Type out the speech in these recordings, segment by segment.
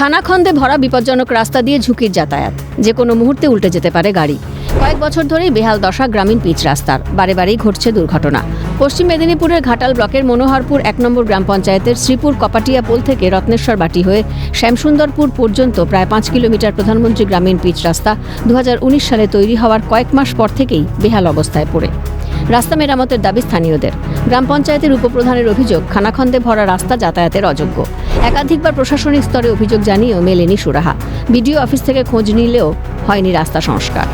খানাখন্দে ভরা বিপজ্জনক রাস্তা দিয়ে ঝুঁকির যাতায়াত, যে কোনো মুহূর্তে উল্টে যেতে পারে গাড়ি। কয়েক বছর ধরেই বেহাল দশা গ্রামীণ পিচ রাস্তার, বারে বারেই ঘটছে দুর্ঘটনা। পশ্চিম মেদিনীপুরের ঘাটাল ব্লকের মনোহরপুর ১ নম্বর গ্রাম পঞ্চায়েতের শ্রীপুর কপাটিয়া পোল থেকে রত্নেশ্বর বাটি হয়ে শ্যামসুন্দরপুর পর্যন্ত প্রায় ৫ কিলোমিটার প্রধানমন্ত্রী গ্রামীণ পিচ রাস্তা ২০১৯ সালে তৈরি হওয়ার কয়েক মাস পর থেকেই বেহাল অবস্থায় পড়ে। রাস্তা মেরামতের দাবি স্থানীয়দের। গ্রাম পঞ্চায়েতের উপপ্রধানের অভিযোগ, খানাখন্দে ভরা রাস্তা যাতায়াতের অযোগ্য। একাধিকবার প্রশাসনিক স্তরে অভিযোগ জানিয়েও মেলেনি সুরাহা। বিডিও অফিস থেকে খোঁজ নিলেও হয়নি রাস্তা সংস্কার।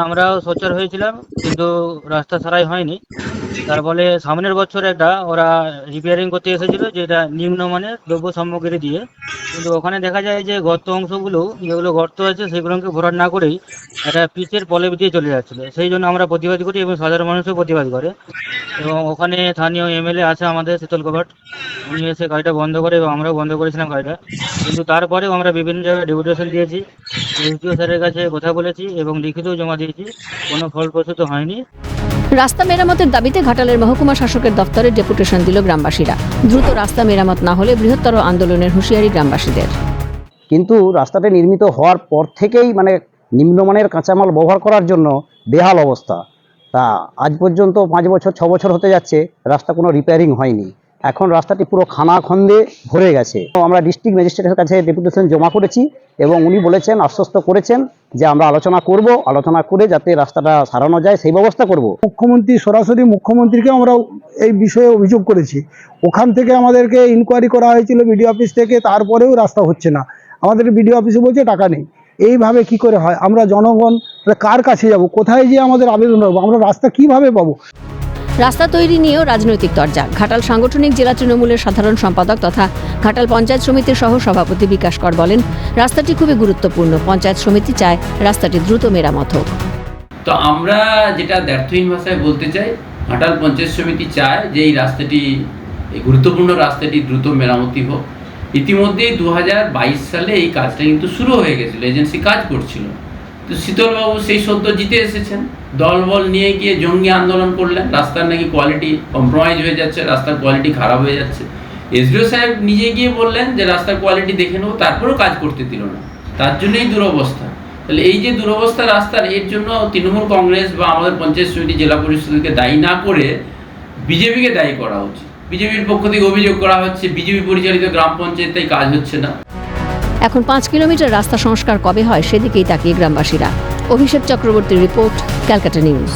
আমরাও সোচ্চার হয়েছিলাম, কিন্তু রাস্তা সারাই হয়নি। তার ফলে সামনের বছর একটা ওরা রিপেয়ারিং করতে এসেছিল, যেটা নিম্নমানের দ্রব্য সামগ্রী দিয়ে, কিন্তু ওখানে দেখা যায় যে গর্ত অংশগুলো, যেগুলো গর্ত আছে সেগুলোকে ভরাট না করেই একটা পিচের পলেপ দিয়ে চলে যাচ্ছিল। সেই জন্য আমরা প্রতিবাদ করি এবং সাধারণ মানুষও প্রতিবাদ করে। এবং ওখানে স্থানীয় এমএলএ আছে আমাদের, শীতল কপাট, উনি এসে গাড়িটা বন্ধ করে এবং আমরাও বন্ধ করেছিলাম গাড়িটা। কিন্তু তারপরেও আমরা বিভিন্ন জায়গায় ডেপুটেশন দিয়েছি, এসডিও স্যারের কাছে কথা বলেছি এবং লিখিতও জমা দিয়েছি, কোনো ফলপ্রসূ হয়নি। রাস্তা মেরামতের দাবিতে ঘাটালের মহকুমা শাসকের দফতরে ডেপুটেশন দিল গ্রামবাসীরা। দ্রুত রাস্তা মেরামত না হলে বৃহত্তর আন্দোলনের হুঁশিয়ারি গ্রামবাসীদের। কিন্তু রাস্তাটি নির্মিত হওয়ার পর থেকেই নিম্নমানের কাঁচামাল ব্যবহার করার জন্য বেহাল অবস্থা। তা আজ পর্যন্ত ৫ বছর ৬ বছর হতে যাচ্ছে, রাস্তা কোনো রিপেয়ারিং হয়নি। এখন রাস্তাটি পুরো খানাখন্দে ভরে গেছে। আমরা ডিস্ট্রিক্ট ম্যাজিস্ট্রেটের কাছে ডেপুটেশন জমা করেছি এবং উনি বলেছেন, আশ্বস্ত করেছেন যে আমরা আলোচনা করে যাতে রাস্তাটা সারানো যায় সেই ব্যবস্থা করব। সরাসরি মুখ্যমন্ত্রীকে আমরা এই বিষয়ে অভিযোগ করেছি। ওখান থেকে আমাদেরকে ইনকোয়ারি করা হয়েছিল বিডিও অফিস থেকে, তারপরেও রাস্তা হচ্ছে না। আমাদের বিডিও অফিসে বলছে টাকা নেই। এইভাবে কি করে হয়? আমরা জনগণ কার কাছে যাব? কোথায় গিয়ে আমাদের আবেদন করবো? আমরা রাস্তা কিভাবে পাবো? রাস্তা তৈরি নিয়েও রাজনৈতিক তরজা। ঘাটাল সাংগঠনিক জেলা তৃণমূলের সাধারণ সম্পাদক তথা ঘাটাল পঞ্চায়েত সমিতির সহ সভাপতি বিকাশ কর বলেন, রাস্তাটি খুবই গুরুত্বপূর্ণ। পঞ্চায়েত সমিতি চায় রাস্তাটি দ্রুত মেরামত হোক। তো আমরা যেটা দ্ব্যর্থহীন ভাষায় বলতে চাই, ঘাটাল পঞ্চায়েত সমিতি চায় যে এই রাস্তাটি, এই গুরুত্বপূর্ণ রাস্তাটি দ্রুত মেরামতি হোক। ইতিমধ্যেই ২০২২ সালে এই কাজটা কিন্তু শুরু হয়ে গেছিল, এজেন্সি কাজ করছিল। তো শীতলবাবু সেই সদ্য জিতে এসেছেন, দলবল নিয়ে গিয়ে জঙ্গি আন্দোলন করলেন। রাস্তার নাকি কোয়ালিটি কম্প্রোমাইজ হয়ে যাচ্ছে, রাস্তার কোয়ালিটি খারাপ হয়ে যাচ্ছে। এসডিও সাহেব নিজে গিয়ে বললেন যে রাস্তার কোয়ালিটি দেখে নেবো, তারপরেও কাজ করতে দিল না। তার জন্যই দুরবস্থা। তাহলে এই যে দুরবস্থা রাস্তার, এর জন্য তৃণমূল কংগ্রেস বা আমাদের পঞ্চায়েত সমিতি জেলা পরিষদকে দায়ী না করে বিজেপিকে দায়ী করা উচিত। বিজেপির পক্ষ থেকে অভিযোগ করা হচ্ছে বিজেপি পরিচালিত গ্রাম পঞ্চায়েতে কাজ হচ্ছে না। এখন ৫ কিলোমিটার রাস্তা সংস্কার কবে হয় সেদিকেই তাকিয়ে গ্রামবাসীরা। অভিষেক চক্রবর্তীর রিপোর্ট, ক্যালকাটা নিউজ।